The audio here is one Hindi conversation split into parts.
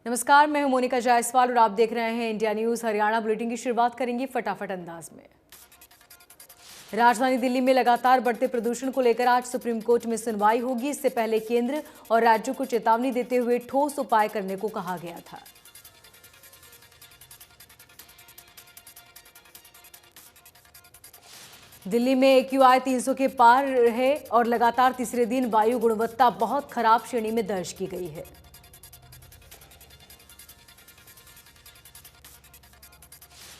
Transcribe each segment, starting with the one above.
नमस्कार, मैं हूं मोनिका जायसवाल और आप देख रहे हैं इंडिया न्यूज हरियाणा। बुलेटिन की शुरुआत करेंगे फटाफट अंदाज में। राजधानी दिल्ली में लगातार बढ़ते प्रदूषण को लेकर आज सुप्रीम कोर्ट में सुनवाई होगी। इससे पहले केंद्र और राज्यों को चेतावनी देते हुए ठोस उपाय करने को कहा गया था। दिल्ली में AQI 300 के पार है और लगातार तीसरे दिन वायु गुणवत्ता बहुत खराब श्रेणी में दर्ज की गई है।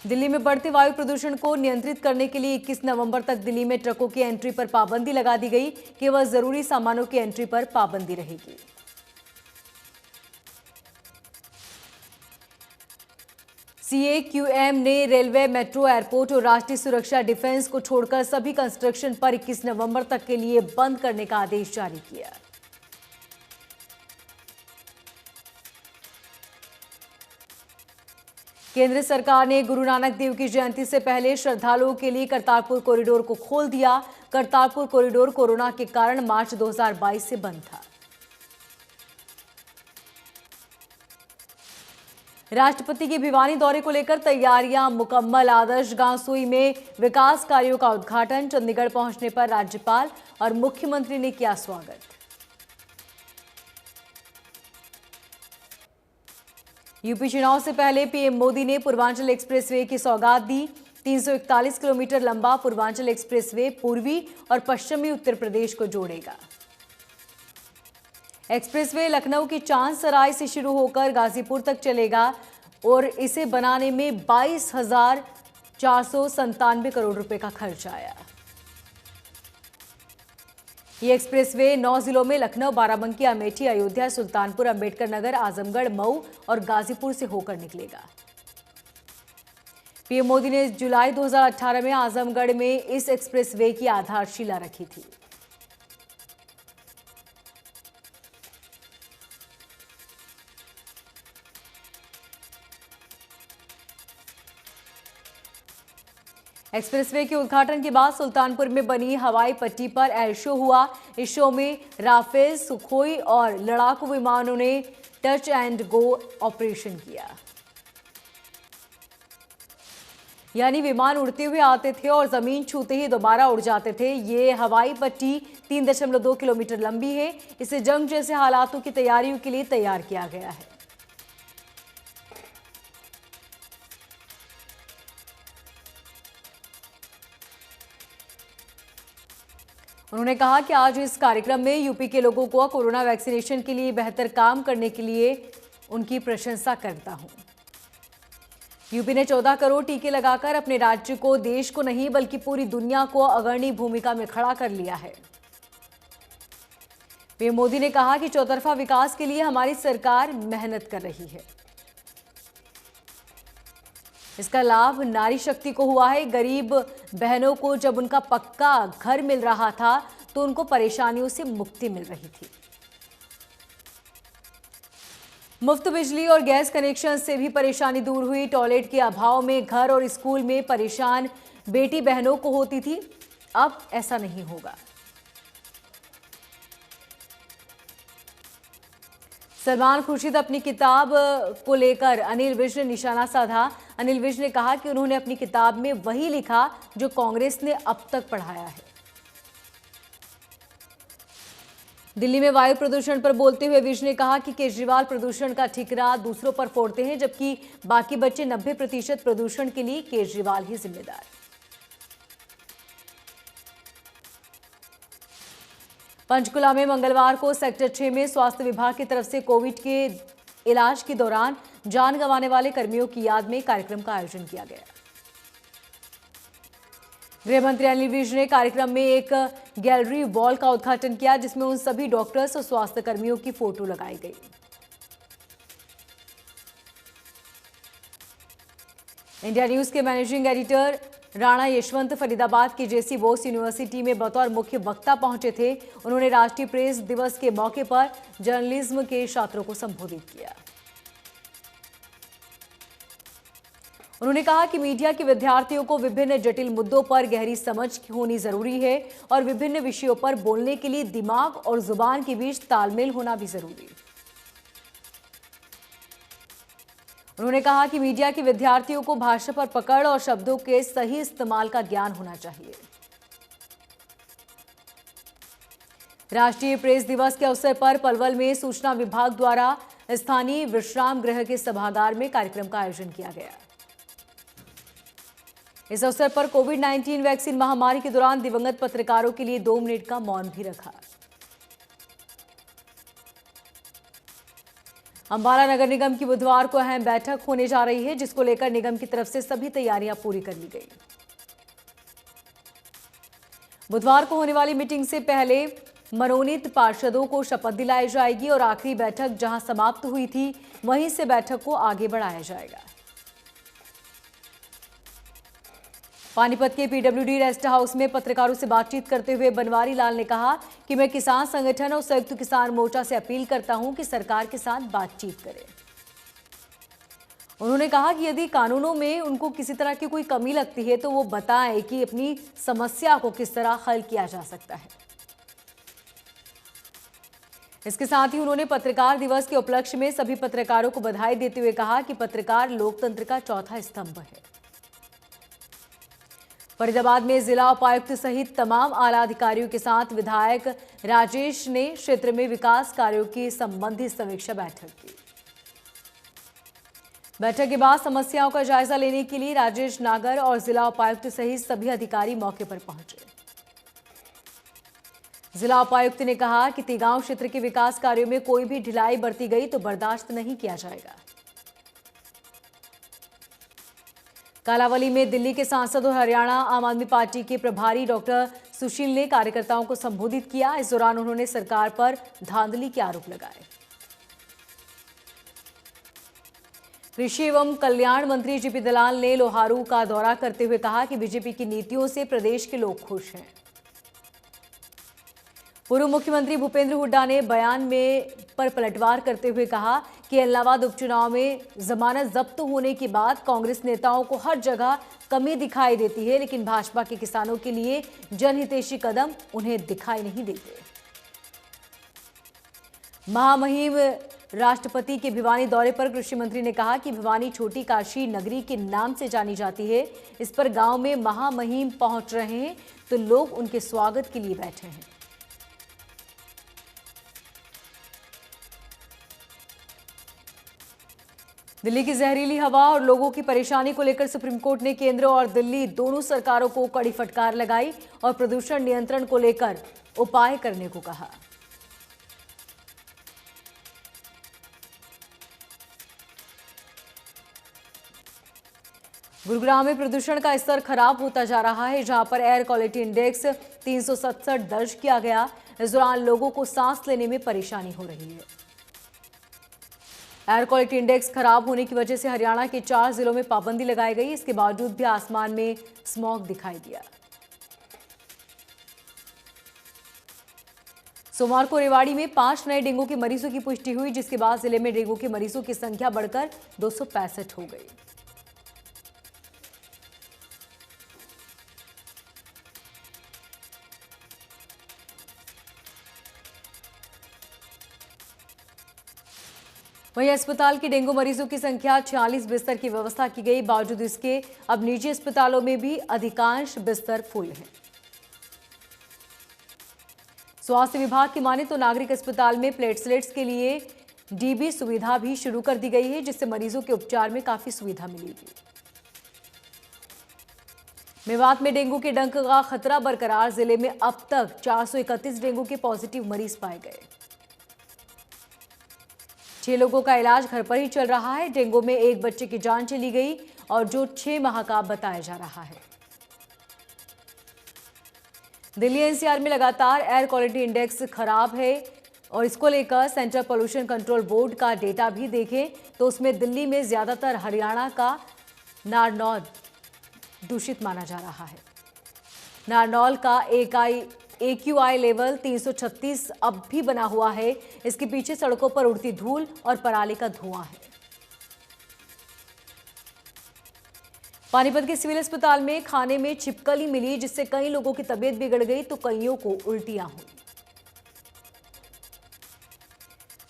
दिल्ली में बढ़ते वायु प्रदूषण को नियंत्रित करने के लिए 21 नवंबर तक दिल्ली में ट्रकों की एंट्री पर पाबंदी लगा दी गई। केवल जरूरी सामानों की एंट्री पर पाबंदी रहेगी। CAQM ने रेलवे, मेट्रो, एयरपोर्ट और राष्ट्रीय सुरक्षा, डिफेंस को छोड़कर सभी कंस्ट्रक्शन पर 21 नवंबर तक के लिए बंद करने का आदेश जारी किया। केंद्र सरकार ने गुरु नानक देव की जयंती से पहले श्रद्धालुओं के लिए करतारपुर कॉरिडोर को खोल दिया। करतारपुर कॉरिडोर कोरोना के कारण मार्च 2022 से बंद था। राष्ट्रपति के भिवानी दौरे को लेकर तैयारियां मुकम्मल। आदर्श गांव सुई में विकास कार्यों का उद्घाटन। चंडीगढ़ पहुंचने पर राज्यपाल और मुख्यमंत्री ने किया स्वागत। यूपी चुनाव से पहले पीएम मोदी ने पूर्वांचल एक्सप्रेसवे की सौगात दी। 341 किलोमीटर लंबा पूर्वांचल एक्सप्रेसवे पूर्वी और पश्चिमी उत्तर प्रदेश को जोड़ेगा। एक्सप्रेसवे लखनऊ की चांद सराय से शुरू होकर गाजीपुर तक चलेगा और इसे बनाने में 22,497 करोड़ रुपए का खर्च आया। ये एक्सप्रेसवे 9 जिलों में लखनऊ, बाराबंकी, अमेठी, अयोध्या, सुल्तानपुर, अंबेडकर नगर, आजमगढ़, मऊ और गाजीपुर से होकर निकलेगा। पीएम मोदी ने जुलाई 2018 में आजमगढ़ में इस एक्सप्रेसवे की आधारशिला रखी थी। एक्सप्रेसवे के उद्घाटन के बाद सुल्तानपुर में बनी हवाई पट्टी पर एयर शो हुआ। इस शो में राफेल, सुखोई और लड़ाकू विमानों ने टच एंड गो ऑपरेशन किया, यानी विमान उड़ते हुए आते थे और जमीन छूते ही दोबारा उड़ जाते थे। ये हवाई पट्टी 3.2 किलोमीटर लंबी है। इसे जंग जैसे हालातों की तैयारियों के लिए तैयार किया गया है। उन्होंने कहा कि आज इस कार्यक्रम में यूपी के लोगों को कोरोना वैक्सीनेशन के लिए बेहतर काम करने के लिए उनकी प्रशंसा करता हूं। यूपी ने 14 करोड़ टीके लगाकर अपने राज्य को, देश को नहीं बल्कि पूरी दुनिया को अग्रणी भूमिका में खड़ा कर लिया है। पीएम मोदी ने कहा कि चौतरफा विकास के लिए हमारी सरकार मेहनत कर रही है। इसका लाभ नारी शक्ति को हुआ है। गरीब बहनों को जब उनका पक्का घर मिल रहा था तो उनको परेशानियों से मुक्ति मिल रही थी। मुफ्त बिजली और गैस कनेक्शन से भी परेशानी दूर हुई। टॉयलेट के अभाव में घर और स्कूल में परेशान बेटी बहनों को होती थी, अब ऐसा नहीं होगा। सलमान खुर्शीद अपनी किताब को लेकर अनिल विज ने निशाना साधा। अनिल विज ने कहा कि उन्होंने अपनी किताब में वही लिखा जो कांग्रेस ने अब तक पढ़ाया है। दिल्ली में वायु प्रदूषण पर बोलते हुए विज ने कहा कि केजरीवाल प्रदूषण का ठिकरा दूसरों पर फोड़ते हैं, जबकि बाकी बचे 90% प्रदूषण के लिए केजरीवाल ही जिम्मेदार। पंचकुला में मंगलवार को सेक्टर 6 में स्वास्थ्य विभाग की तरफ से कोविड के इलाज के दौरान जान गंवाने वाले कर्मियों की याद में कार्यक्रम का आयोजन किया गया। गृह मंत्री अनिल विज ने कार्यक्रम में एक गैलरी वॉल का उद्घाटन किया, जिसमें उन सभी डॉक्टर्स और स्वास्थ्य कर्मियों की फोटो लगाई गई। इंडिया न्यूज के मैनेजिंग एडिटर राणा यशवंत फरीदाबाद की जेसी बोस यूनिवर्सिटी में बतौर मुख्य वक्ता पहुंचे थे। उन्होंने राष्ट्रीय प्रेस दिवस के मौके पर जर्नलिज्म के छात्रों को संबोधित किया। उन्होंने कहा कि मीडिया के विद्यार्थियों को विभिन्न जटिल मुद्दों पर गहरी समझ होनी जरूरी है और विभिन्न विषयों पर बोलने के लिए दिमाग और जुबान के बीच तालमेल होना भी जरूरी है। उन्होंने कहा कि मीडिया के विद्यार्थियों को भाषा पर पकड़ और शब्दों के सही इस्तेमाल का ज्ञान होना चाहिए। राष्ट्रीय प्रेस दिवस के अवसर पर पलवल में सूचना विभाग द्वारा स्थानीय विश्राम गृह के सभागार में कार्यक्रम का आयोजन किया गया। इस अवसर पर कोविड-19 वैक्सीन महामारी के दौरान दिवंगत पत्रकारों के लिए 2 मिनट का मौन भी रखा। अंबाला नगर निगम की बुधवार को अहम बैठक होने जा रही है, जिसको लेकर निगम की तरफ से सभी तैयारियां पूरी कर ली गई। बुधवार को होने वाली मीटिंग से पहले मनोनीत पार्षदों को शपथ दिलाई जाएगी और आखिरी बैठक जहां समाप्त हुई थी, वहीं से बैठक को आगे बढ़ाया जाएगा। पानीपत के पीडब्ल्यूडी रेस्ट हाउस में पत्रकारों से बातचीत करते हुए बनवारी लाल ने कहा कि मैं किसान संगठन और संयुक्त किसान मोर्चा से अपील करता हूं कि सरकार के साथ बातचीत करें। उन्होंने कहा कि यदि कानूनों में उनको किसी तरह की कोई कमी लगती है तो वो बताएं कि अपनी समस्या को किस तरह हल किया जा सकता है। इसके साथ ही उन्होंने पत्रकार दिवस के उपलक्ष्य में सभी पत्रकारों को बधाई देते हुए कहा कि पत्रकार लोकतंत्र का चौथा स्तंभ है। फरीदाबाद में जिला उपायुक्त सहित तमाम आला अधिकारियों के साथ विधायक राजेश ने क्षेत्र में विकास कार्यों की संबंधित समीक्षा बैठक की। बैठक के बाद समस्याओं का जायजा लेने के लिए राजेश नागर और जिला उपायुक्त सहित सभी अधिकारी मौके पर पहुंचे। जिला उपायुक्त ने कहा कि तिगांव क्षेत्र के विकास कार्यों में कोई भी ढिलाई बरती गई तो बर्दाश्त नहीं किया जाएगा। कालावली में दिल्ली के सांसद और हरियाणा आम आदमी पार्टी के प्रभारी डॉक्टर सुशील ने कार्यकर्ताओं को संबोधित किया। इस दौरान उन्होंने सरकार पर धांधली के आरोप लगाए। कृषि एवं कल्याण मंत्री जीपी दलाल ने लोहारू का दौरा करते हुए कहा कि बीजेपी की नीतियों से प्रदेश के लोग खुश हैं। पूर्व मुख्यमंत्री भूपेंद्र हुड्डा ने बयान में पर पलटवार करते हुए कहा कि इलाहाबाद उपचुनाव में जमानत जब्त होने के बाद कांग्रेस नेताओं को हर जगह कमी दिखाई देती है, लेकिन भाजपा के किसानों के लिए जनहितैषी कदम उन्हें दिखाई नहीं देते। महामहिम राष्ट्रपति के भिवानी दौरे पर कृषि मंत्री ने कहा कि भिवानी छोटी काशी नगरी के नाम से जानी जाती है। इस पर गांव में महामहिम पहुंच रहे हैं तो लोग उनके स्वागत के लिए बैठे हैं। दिल्ली की जहरीली हवा और लोगों की परेशानी को लेकर सुप्रीम कोर्ट ने केंद्र और दिल्ली दोनों सरकारों को कड़ी फटकार लगाई और प्रदूषण नियंत्रण को लेकर उपाय करने को कहा। गुरुग्राम में प्रदूषण का स्तर खराब होता जा रहा है, जहां पर एयर क्वालिटी इंडेक्स 367 दर्ज किया गया। इस दौरान लोगों को सांस लेने में परेशानी हो रही है। एयर क्वालिटी इंडेक्स खराब होने की वजह से हरियाणा के 4 जिलों में पाबंदी लगाई गई। इसके बावजूद भी आसमान में स्मॉग दिखाई दिया। सोमवार को रेवाड़ी में 5 नए डेंगू के मरीजों की पुष्टि हुई, जिसके बाद जिले में डेंगू के मरीजों की संख्या बढ़कर 265 हो गई। वहीं अस्पताल के डेंगू मरीजों की संख्या 46 बिस्तर की व्यवस्था की गई। बावजूद इसके अब निजी अस्पतालों में भी अधिकांश बिस्तर फुल हैं। स्वास्थ्य विभाग की माने तो नागरिक अस्पताल में प्लेटलेट्स के लिए डीबी सुविधा भी शुरू कर दी गई है, जिससे मरीजों के उपचार में काफी सुविधा मिलेगी। मेवात में डेंगू के डंक का खतरा बरकरार। जिले में अब तक 431 डेंगू के पॉजिटिव मरीज पाए गए। 6 लोगों का इलाज घर पर ही चल रहा है। डेंगू में एक बच्चे की जान चली गई और जो 6 माह का बताया जा रहा है। दिल्ली एनसीआर में लगातार एयर क्वालिटी इंडेक्स खराब है और इसको लेकर सेंट्रल पोल्यूशन कंट्रोल बोर्ड का डेटा भी देखें तो उसमें दिल्ली में ज्यादातर हरियाणा का नारनौल दूषित माना जा रहा है। नारनौल का AQI लेवल 336 अब भी बना हुआ है। इसके पीछे सड़कों पर उड़ती धूल और पराली का धुआं है। पानीपत के सिविल अस्पताल में खाने में छिपकली मिली, जिससे कई लोगों की तबीयत बिगड़ गई तो कईयों को उल्टियां हुई।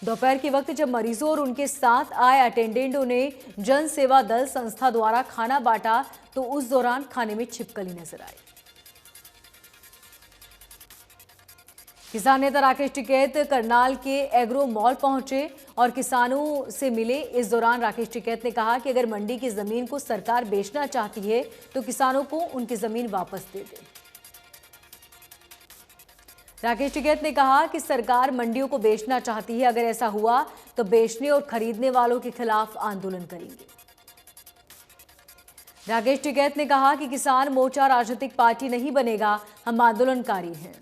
दोपहर के वक्त जब मरीजों और उनके साथ आए अटेंडेंटों ने जन सेवा दल संस्था द्वारा खाना बांटा तो उस दौरान खाने में छिपकली नजर आई। किसान नेता राकेश टिकैत करनाल के एग्रो मॉल पहुंचे और किसानों से मिले। इस दौरान राकेश टिकैत ने कहा कि अगर मंडी की जमीन को सरकार बेचना चाहती है तो किसानों को उनकी जमीन वापस दे दे। राकेश टिकैत ने कहा कि सरकार मंडियों को बेचना चाहती है, अगर ऐसा हुआ तो बेचने और खरीदने वालों के खिलाफ आंदोलन करेंगे। राकेश टिकैत ने कहा कि किसान मोर्चा राजनीतिक पार्टी नहीं बनेगा, हम आंदोलनकारी हैं।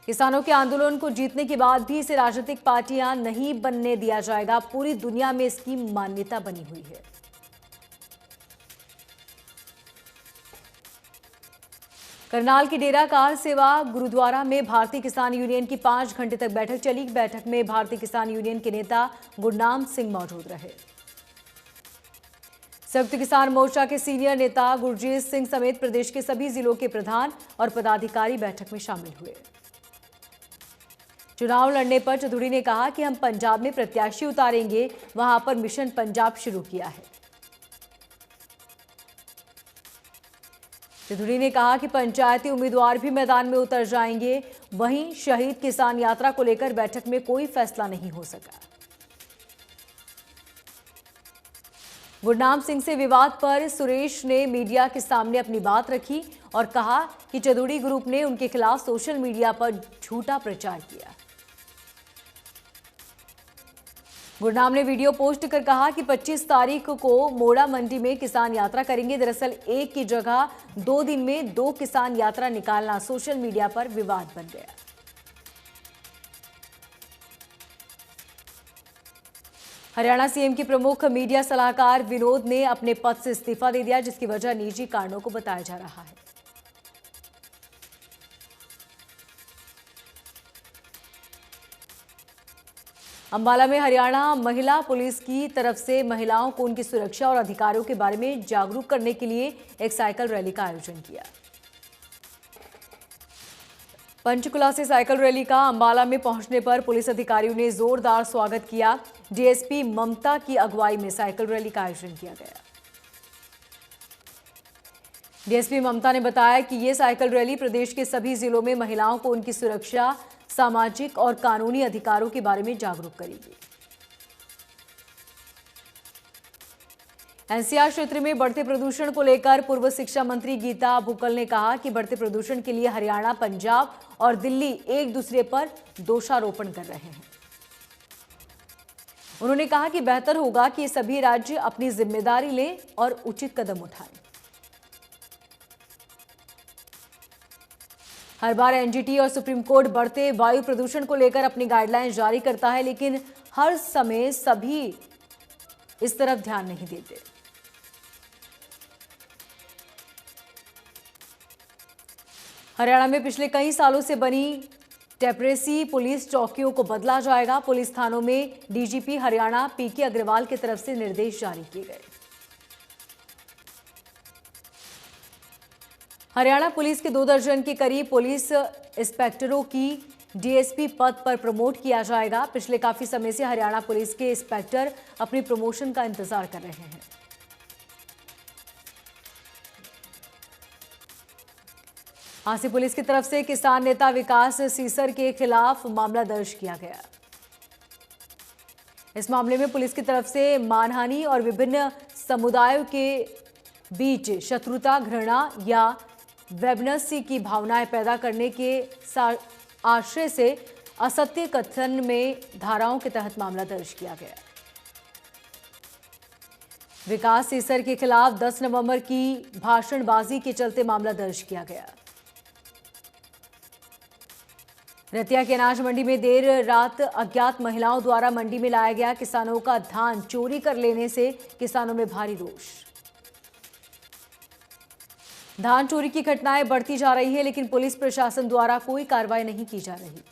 किसानों के आंदोलन को जीतने के बाद भी इसे राजनीतिक पार्टियां नहीं बनने दिया जाएगा। पूरी दुनिया में इसकी मान्यता बनी हुई है। करनाल की डेरा कार सेवा गुरुद्वारा में भारतीय किसान यूनियन की 5 घंटे तक बैठक चली। बैठक में भारतीय किसान यूनियन के नेता गुरनाम सिंह मौजूद रहे। संयुक्त किसान मोर्चा के सीनियर नेता गुरजीत सिंह समेत प्रदेश के सभी जिलों के प्रधान और पदाधिकारी बैठक में शामिल हुए। चुनाव लड़ने पर चौधरी ने कहा कि हम पंजाब में प्रत्याशी उतारेंगे, वहां पर मिशन पंजाब शुरू किया है। चौधरी ने कहा कि पंचायती उम्मीदवार भी मैदान में उतर जाएंगे। वहीं शहीद किसान यात्रा को लेकर बैठक में कोई फैसला नहीं हो सका। गुरनाम सिंह से विवाद पर सुरेश ने मीडिया के सामने अपनी बात रखी और कहा कि चौधरी ग्रुप ने उनके खिलाफ सोशल मीडिया पर झूठा प्रचार किया। गुरनाम ने वीडियो पोस्ट कर कहा कि 25 तारीख को मोड़ा मंडी में किसान यात्रा करेंगे। दरअसल एक की जगह 2 दिन में 2 किसान यात्रा निकालना सोशल मीडिया पर विवाद बन गया। हरियाणा सीएम के प्रमुख मीडिया सलाहकार विनोद ने अपने पद से इस्तीफा दे दिया, जिसकी वजह निजी कारणों को बताया जा रहा है। अंबाला में हरियाणा महिला पुलिस की तरफ से महिलाओं को उनकी सुरक्षा और अधिकारों के बारे में जागरूक करने के लिए एक साइकिल रैली का आयोजन किया। पंचकुला से साइकिल रैली का अंबाला में पहुंचने पर पुलिस अधिकारियों ने जोरदार स्वागत किया। डीएसपी ममता की अगुवाई में साइकिल रैली का आयोजन किया गया। डीएसपी ममता ने बताया कि ये साइकिल रैली प्रदेश के सभी जिलों में महिलाओं को उनकी सुरक्षा, सामाजिक और कानूनी अधिकारों के बारे में जागरूक करेगी। एनसीआर क्षेत्र में बढ़ते प्रदूषण को लेकर पूर्व शिक्षा मंत्री गीता भुक्कल ने कहा कि बढ़ते प्रदूषण के लिए हरियाणा, पंजाब और दिल्ली एक दूसरे पर दोषारोपण कर रहे हैं। उन्होंने कहा कि बेहतर होगा कि ये सभी राज्य अपनी जिम्मेदारी लें और उचित कदम उठाएं। हर बार एनजीटी और सुप्रीम कोर्ट बढ़ते वायु प्रदूषण को लेकर अपनी गाइडलाइंस जारी करता है, लेकिन हर समय सभी इस तरफ ध्यान नहीं देते। हरियाणा में पिछले कई सालों से बनी टेपरेसी पुलिस चौकियों को बदला जाएगा। पुलिस थानों में डीजीपी हरियाणा पीके अग्रवाल की तरफ से निर्देश जारी किए गए। हरियाणा पुलिस के 2 दर्जन के करीब पुलिस इंस्पेक्टरों की डीएसपी पद पर प्रमोट किया जाएगा। पिछले काफी समय से हरियाणा पुलिस के इंस्पेक्टर अपनी प्रमोशन का इंतजार कर रहे हैं। हांसी पुलिस की तरफ से किसान नेता विकास सीसर के खिलाफ मामला दर्ज किया गया। इस मामले में पुलिस की तरफ से मानहानि और विभिन्न समुदायों के बीच शत्रुता, घृणा या वैमनस्य की भावनाएं पैदा करने के आशय से असत्य कथन में धाराओं के तहत मामला दर्ज किया गया। विकास सीसर के खिलाफ 10 नवंबर की भाषणबाजी के चलते मामला दर्ज किया गया। रतिया की अनाज मंडी में देर रात अज्ञात महिलाओं द्वारा मंडी में लाया गया किसानों का धान चोरी कर लेने से किसानों में भारी रोष। धान चोरी की घटनाएं बढ़ती जा रही है, लेकिन पुलिस प्रशासन द्वारा कोई कार्रवाई नहीं की जा रही।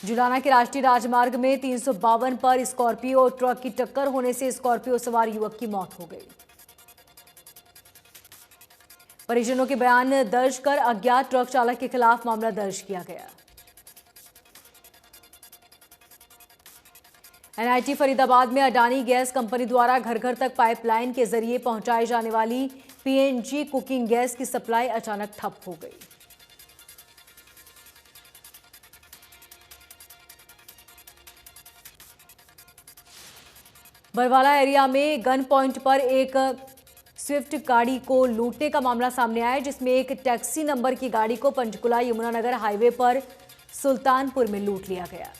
जुलाना के राष्ट्रीय राजमार्ग में 352 पर स्कॉर्पियो और ट्रक की टक्कर होने से स्कॉर्पियो सवार युवक की मौत हो गई। परिजनों के बयान दर्ज कर अज्ञात ट्रक चालक के खिलाफ मामला दर्ज किया गया। एनआईटी फरीदाबाद में अडानी गैस कंपनी द्वारा घर घर तक पाइपलाइन के जरिए पहुंचाई जाने वाली पीएनजी कुकिंग गैस की सप्लाई अचानक ठप हो गई। बरवाला एरिया में गन पॉइंट पर एक स्विफ्ट गाड़ी को लूटने का मामला सामने आया, जिसमें एक टैक्सी नंबर की गाड़ी को पंचकुला यमुनानगर हाईवे पर सुल्तानपुर में लूट लिया गया।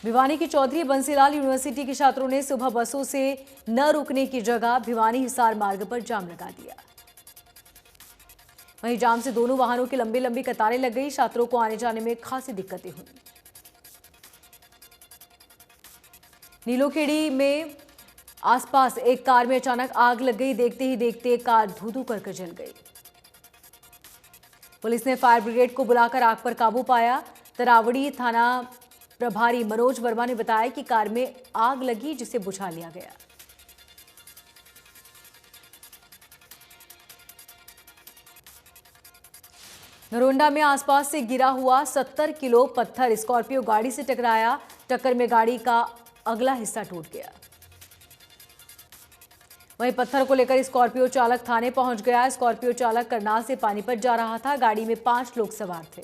भिवानी की चौधरी बंसीलाल यूनिवर्सिटी के छात्रों ने सुबह बसों से न रुकने की जगह भिवानी हिसार मार्ग पर जाम लगा दिया। वहीं जाम से दोनों वाहनों की लंबी लंबी कतारें लग गई। छात्रों को आने जाने में खासी दिक्कतें हुई। नीलोखेड़ी में आसपास एक कार में अचानक आग लग गई। देखते ही देखते कार धू धू कर जल गई। पुलिस ने फायर ब्रिगेड को बुलाकर आग पर काबू पाया। तरावड़ी थाना प्रभारी मनोज वर्मा ने बताया कि कार में आग लगी, जिसे बुझा लिया गया। नरोंडा में आसपास से गिरा हुआ 70 किलो पत्थर स्कॉर्पियो गाड़ी से टकराया। टक्कर में गाड़ी का अगला हिस्सा टूट गया। वहीं पत्थर को लेकर स्कॉर्पियो चालक थाने पहुंच गया। स्कॉर्पियो चालक करनाल से पानीपत जा रहा था। गाड़ी में 5 लोग सवार थे।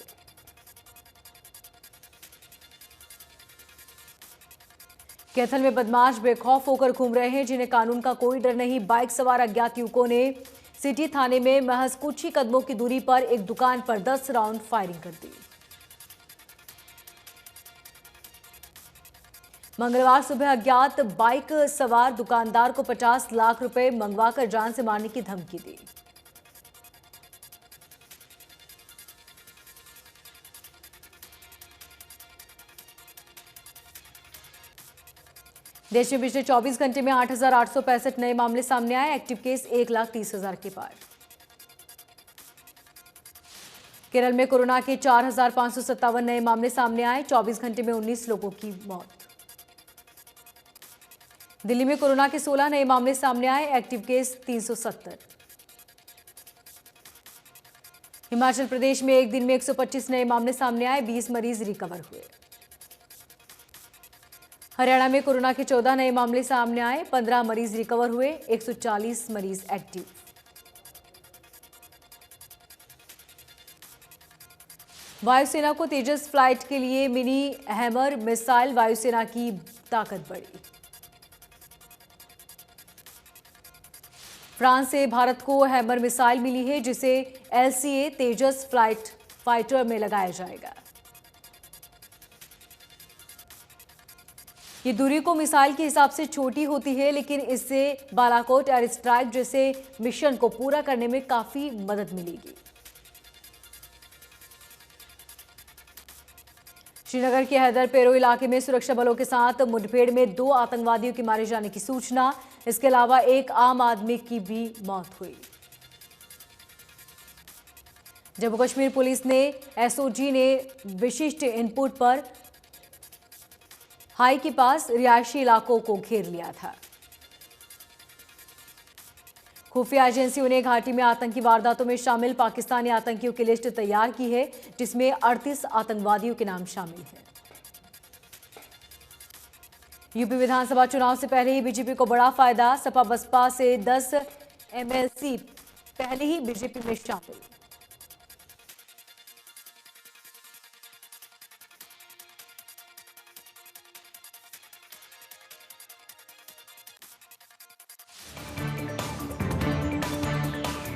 कैथल में बदमाश बेखौफ होकर घूम रहे हैं, जिन्हें कानून का कोई डर नहीं। बाइक सवार अज्ञात युवकों ने सिटी थाने में महज कुछ ही कदमों की दूरी पर एक दुकान पर 10 राउंड फायरिंग कर दी। मंगलवार सुबह अज्ञात बाइक सवार दुकानदार को 50 लाख रुपए मंगवाकर जान से मारने की धमकी दी। देश में पिछले 24 घंटे में 8,865 नए मामले सामने आए। एक्टिव केस 1,30,000 के पार। केरल में कोरोना के 4,557 नए मामले सामने आए। 24 घंटे में 19 लोगों की मौत। दिल्ली में कोरोना के 16 नए मामले सामने आए। Active case 370। हिमाचल प्रदेश में एक दिन में 125 नए मामले सामने आए। 20 मरीज रिकवर हुए। हरियाणा में कोरोना के 14 नए मामले सामने आए। 15 मरीज रिकवर हुए। 140 मरीज एक्टिव। वायुसेना को तेजस फ्लाइट के लिए मिनी हैमर मिसाइल। वायुसेना की ताकत बढ़ी। फ्रांस से भारत को हैमर मिसाइल मिली है, जिसे LCA तेजस फाइटर में लगाया जाएगा। ये दूरी को मिसाइल के हिसाब से छोटी होती है, लेकिन इससे बालाकोट एयर स्ट्राइक जैसे मिशन को पूरा करने में काफी मदद मिलेगी। श्रीनगर के हैदरपेरो इलाके में सुरक्षा बलों के साथ मुठभेड़ में 2 आतंकवादियों के मारे जाने की सूचना। इसके अलावा एक आम आदमी की भी मौत हुई। जम्मू कश्मीर पुलिस ने SOG ने विशिष्ट इनपुट पर हाई के पास रिहायशी इलाकों को घेर लिया था। खुफिया एजेंसियों ने घाटी में आतंकी वारदातों में शामिल पाकिस्तानी आतंकियों की लिस्ट तैयार की है, जिसमें 38 आतंकवादियों के नाम शामिल हैं। यूपी विधानसभा चुनाव से पहले ही बीजेपी को बड़ा फायदा। सपा बसपा से 10 MLC पहले ही बीजेपी में शामिल।